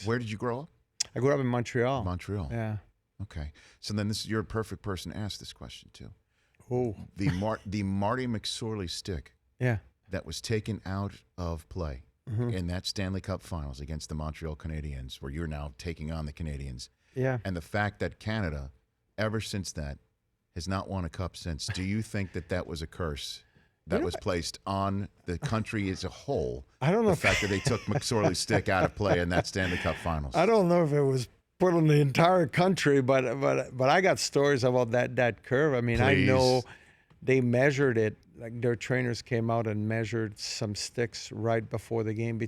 Where did you grow up? I grew up in Montreal. Montreal. Yeah. Okay. So then you're a perfect person to ask this question too. Oh. The Marty McSorely stick Yeah. that was taken out of play in that Stanley Cup Finals against the Montreal Canadiens, where you're now taking on the Canadiens, Yeah. and the fact that Canada, ever since that, has not won a cup since. Do you think that was a curse that was placed on the country as a whole? I don't know. The fact that they took McSorley's stick out of play in that Stanley Cup Finals. I don't know if it was put on the entire country, but I got stories about that curve. I mean, I know they measured it. Like their trainers came out and measured some sticks right before the game.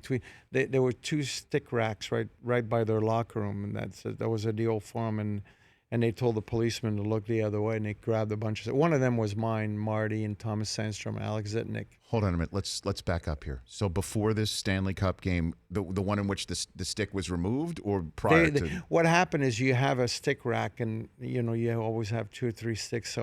There were 2 stick racks right by their locker room, and that was a deal for them. And they told the policeman to look the other way, and they grabbed a bunch of. One of them was mine, Marty, and Thomas Sandstrom, and Alex Zitnik. Hold on a minute. Let's back up here. So before this Stanley Cup game, the one in which the stick was removed, or prior to? What happened is you have a stick rack, and you always have 2 or 3 sticks.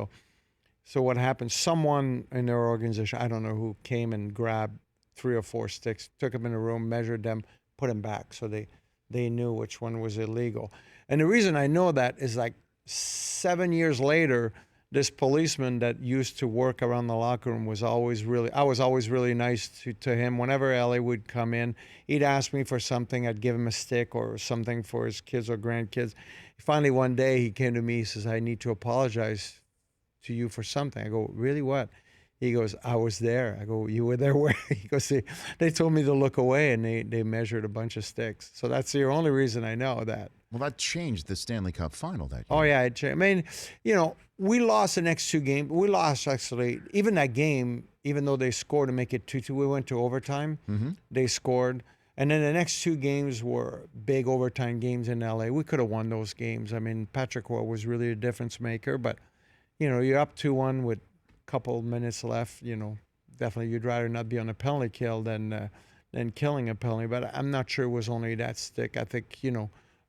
So what happened? Someone in their organization, I don't know who, came and grabbed 3 or 4 sticks, took them in a room, measured them, put them back, so they knew which one was illegal. And the reason I know that is like 7 years later, this policeman that used to work around the locker room I was always really nice to him. Whenever LA would come in, he'd ask me for something. I'd give him a stick or something for his kids or grandkids. Finally, one day he came to me, he says, I need to apologize to you for something. I go, really, what? He goes, I was there. I go, you were there where? He goes, they told me to look away, and they measured a bunch of sticks. So that's the only reason I know that. Well, that changed the Stanley Cup Final that year. Oh, yeah, it changed. I mean, we lost the next 2 games. We lost, actually, even that game, even though they scored to make it 2-2, we went to overtime. They scored. And then the next 2 games were big overtime games in LA. We could have won those games. I mean, Patrick Roy was really a difference maker, but you're up 2-1 with a couple minutes left. Definitely you'd rather not be on a penalty kill than killing a penalty. But I'm not sure it was only that stick. I think,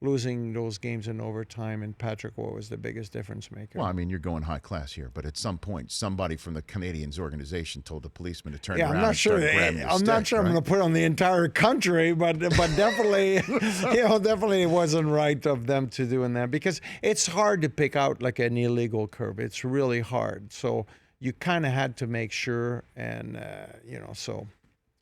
losing those games in overtime, and Patrick Roy was the biggest difference maker. Well, I mean, you're going high class here, but at some point, somebody from the Canadiens organization told the policeman to turn around and start grabbing your stick, not sure I'm going to put on the entire country, but definitely, definitely it wasn't right of them to doing that, because it's hard to pick out like an illegal curve. It's really hard. So you kind of had to make sure, and so.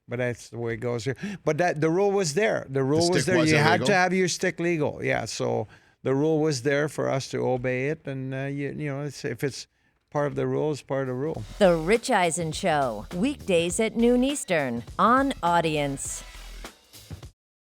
But that's the way it goes here. But the rule was there. The rule was there. You had to have your stick legal. Yeah. So the rule was there for us to obey it, and if it's part of the rule, it's part of the rule. The Rich Eisen Show, weekdays at noon Eastern on Audience.